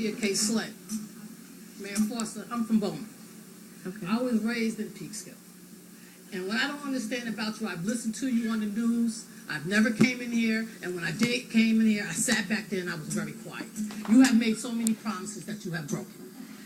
K. Slay. Mayor Forster, I'm from Beaumont. Okay. I was raised in Peekskill. And what I don't understand about you, I've listened to you on the news. I've never came in here, and when I did came in here, I sat back there and I was very quiet. You have made so many promises that you have broken.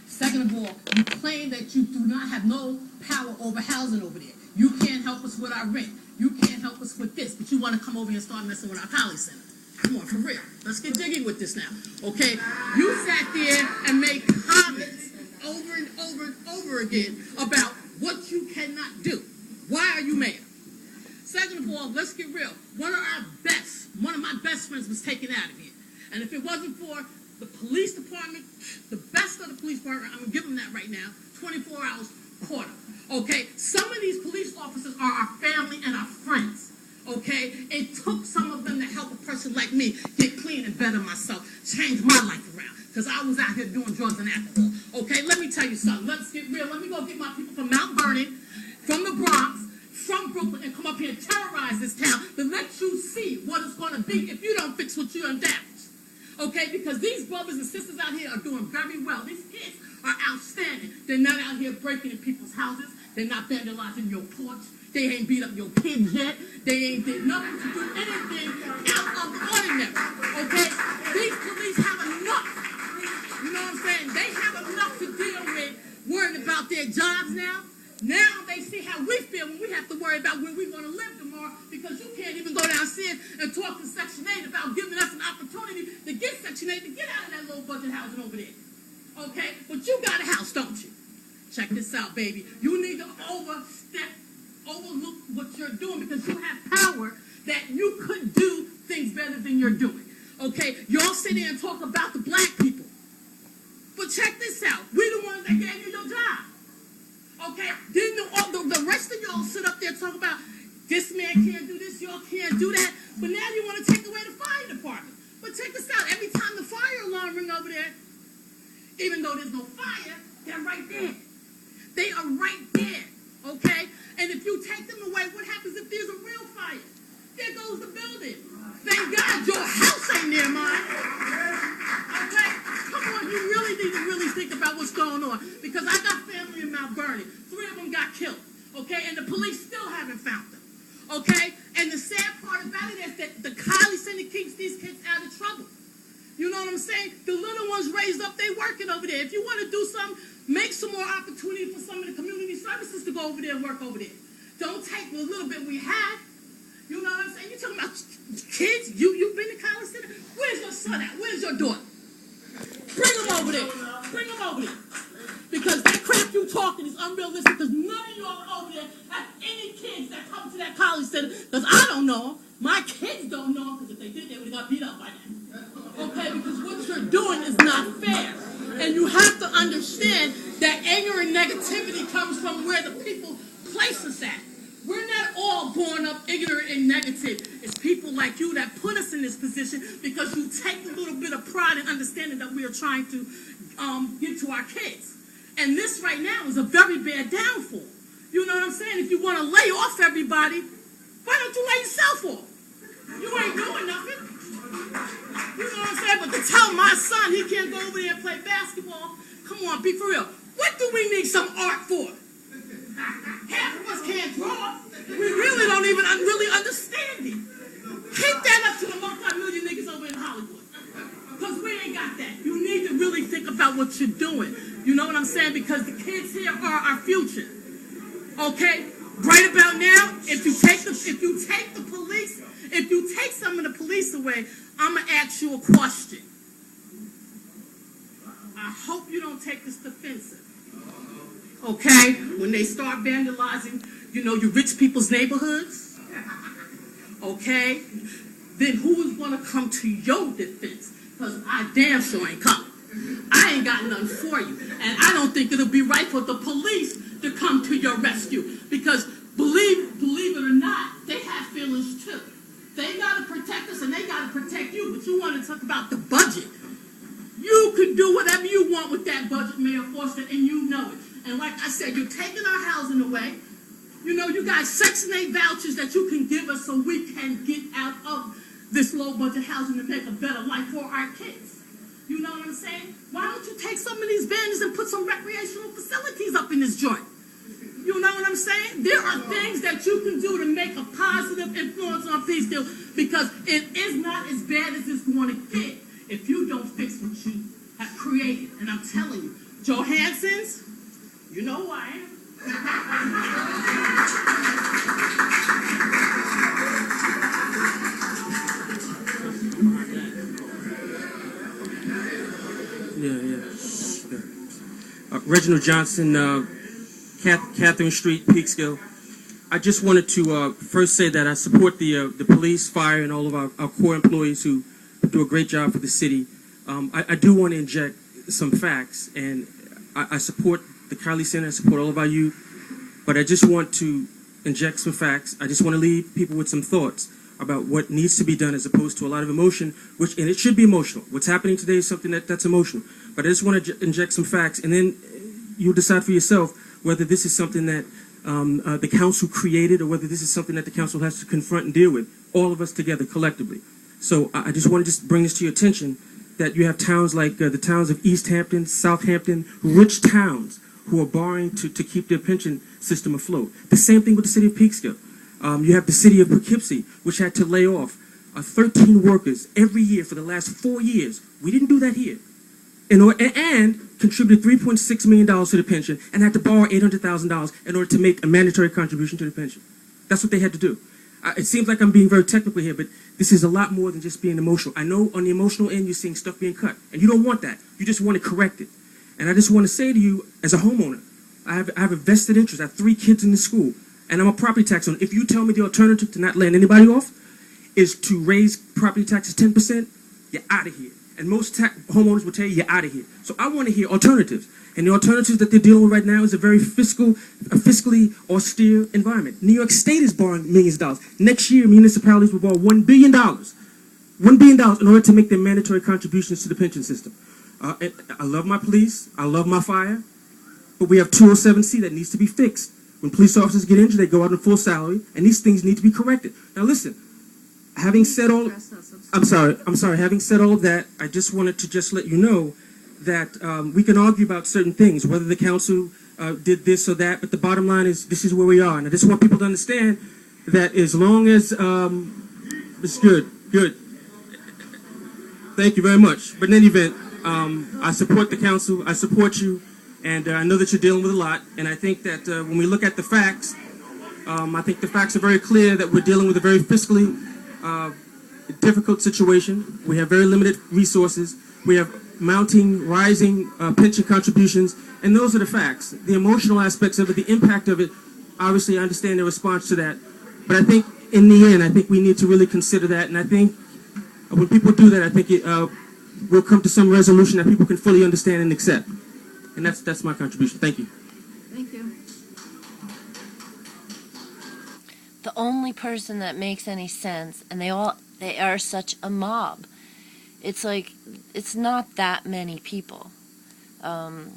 Second of all, you claim that you do not have no power over housing over there. You can't help us with our rent. You can't help us with this, but you want to come over here and start messing with our college center. Come on, for real. Let's get jiggy with this now, okay? You sat there and made comments over and over and over again about what you cannot do. Why are you mayor? Second of all, let's get real. One of my best friends was taken out of here. And if it wasn't for the police department, the best of the police department, I'm going to give them that right now, 24 hours quarter. Okay? Some of these police officers are our family and our friends. Okay? It took some of them to help a person like me get clean and better myself, change my life around. Because I was out here doing drugs and alcohol. Okay? Let me tell you something. Let's get real. Let me go get my people from Mount Vernon, from the Bronx, from Brooklyn, and come up here and terrorize this town to let you see what it's going to be if you don't fix what you done damaged. Okay? Because these brothers and sisters out here are doing very well. These kids are outstanding. They're not out here breaking in people's houses. They're not vandalizing your porch. They ain't beat up your kids yet. They ain't did nothing to do anything out of the ordinary. Okay? These police have enough. You know what I'm saying? They have enough to deal with worrying about their jobs now. Now they see how we feel when we have to worry about where we're going to live tomorrow, because you can't even go downstairs and talk to Section 8 about giving us an opportunity to get Section 8 to get out of that low budget housing over there. Okay? But you got a house, don't you? Check this out, baby. You need to overlook what you're doing, because you have power that you could do things better than you're doing. Okay? Y'all sit there and talk about the black people. But check this out. We're the ones that gave you your job. Okay? Didn't the rest of y'all sit up there and talk about this man can't do this, y'all can't do that, but now you want to take away the fire department. But check this out. Every time the fire alarm ring over there, even though there's no fire, they're right there. They are right there. Okay? And if you take them away, what happens if there's a real fire? There goes the building. Thank God your house ain't near mine. Okay? Come on, you really need to really think about what's going on. Because I got family in Mount Vernon. 3 of them got killed. Okay? And the police still haven't found them. Okay? And the sad part about it is that the college center keeps these kids out of trouble. You know what I'm saying? The little ones raised up, they working over there. If you want to do something, make some more opportunity for some of the community services to go over there and work over there. Don't take the little bit we have. You know what I'm saying? You're talking about kids? You've been to college center? Where's your son at? Where's your daughter? Bring them over there. Bring them over there. Because that crap you talking is unrealistic, because none of y'all over there have any kids that come to that college center, because I don't know them. My kids don't know them, because if they did, they would have got beat up by now. Okay? Because what you're doing is not fair. And you have to understand that anger and negativity comes from where the people place us at. We're not all born up ignorant and negative. It's people like you that put us in this position, because you take a little bit of pride in understanding that we are trying to give to our kids. And this right now is a very bad downfall. You know what I'm saying? If you want to lay off everybody, why don't you lay yourself off? You ain't doing nothing. You know what I'm saying? But to tell my son he can't go over there and play basketball, come on, be for real. What do we need some art for? Half of us can't draw. We really don't even really understand it. Keep that up to the multi-million niggas over in Hollywood. Because we ain't got that. You need to really think about what you're doing. You know what I'm saying? Because the kids here are our future. Okay? Right about now, if you take some of the police away, I'm going to ask you a question. I hope you don't take this defensive. Okay? When they start vandalizing, your rich people's neighborhoods, okay? Then who is going to come to your defense? Because I damn sure ain't coming. I ain't got nothing for you. And I don't think it'll be right for the police to come to your rescue. Because believe it or not, they have feelings too. They got to protect us and they got to protect you. But you want to talk about the budget. You can do whatever you want with that budget, Mayor Forster, and you know it. And like I said, you're taking our housing away. You got Section 8 vouchers that you can give us so we can get out of this low budget housing and make a better life for our kids. You know what I'm saying? Why don't you take some of these bandits and put some recreational facilities up in this joint? You know what I'm saying? There are things that you can do to make a positive influence on Peekskill, because it is not as bad as it's going to get if you don't fix what you have created. And I'm telling you, Johansson's, you know who I am. Reginald Johnson, Catherine Street, Peekskill. I just wanted to first say that I support the police, fire, and all of our core employees who do a great job for the city. I do want to inject some facts, and I support the Kylie Center, I support all of our youth, but I just want to inject some facts. I just want to leave people with some thoughts about what needs to be done, as opposed to a lot of emotion, and it should be emotional. What's happening today is something that's emotional. But I just want to inject some facts, and then you'll decide for yourself whether this is something that the council created, or whether this is something that the council has to confront and deal with, all of us together collectively. So I just want to just bring this to your attention, that you have towns like the towns of East Hampton, Southampton, rich towns who are borrowing to keep their pension system afloat. The same thing with the city of Peekskill. You have the city of Poughkeepsie, which had to lay off 13 workers every year for the last 4 years. We didn't do that here. And contributed $3.6 million to the pension, and had to borrow $800,000 in order to make a mandatory contribution to the pension. That's what they had to do. It seems like I'm being very technical here, but this is a lot more than just being emotional. I know on the emotional end you're seeing stuff being cut, and you don't want that. You just want to correct it. And I just want to say to you, as a homeowner, I have a vested interest. I have 3 kids in the school, and I'm a property tax owner. If you tell me the alternative to not laying anybody off is to raise property taxes 10%, you're out of here. And most homeowners will tell you you're out of here. So I want to hear alternatives. And the alternatives that they're dealing with right now is a very fiscally austere environment. New York State is borrowing millions of dollars. Next year, municipalities will borrow $1 billion. $1 billion in order to make their mandatory contributions to the pension system. And I love my police. I love my fire. But we have 207C that needs to be fixed. When police officers get injured, they go out on full salary, and these things need to be corrected. Now listen, having said all... I'm sorry. Having said all of that, I just wanted to just let you know that we can argue about certain things, whether the council did this or that, but the bottom line is this is where we are. And I just want people to understand that as long as it's good. Thank you very much. But in any event, I support the council. I support you, and I know that you're dealing with a lot. And I think that when we look at the facts, I think the facts are very clear that we're dealing with a very fiscally difficult situation. We have very limited resources. We have rising pension contributions, and those are the facts. The emotional aspects of it, the impact of it, obviously I understand the response to that. But I think in the end, I think we need to really consider that, and I think when people do that, I think we'll come to some resolution that people can fully understand and accept. And that's my contribution. Thank you. Thank you. The only person that makes any sense, and they are such a mob. It's like, it's not that many people. I'm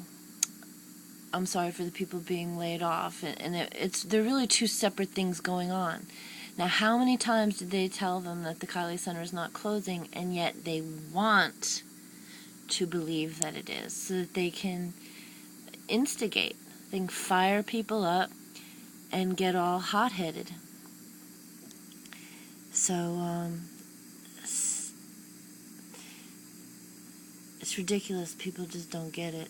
sorry for the people being laid off, and they're really 2 separate things going on. Now, how many times did they tell them that the Kylie Center is not closing, and yet they want to believe that it is, so that they can instigate, they can fire people up and get all hot-headed. So, it's ridiculous. People just don't get it.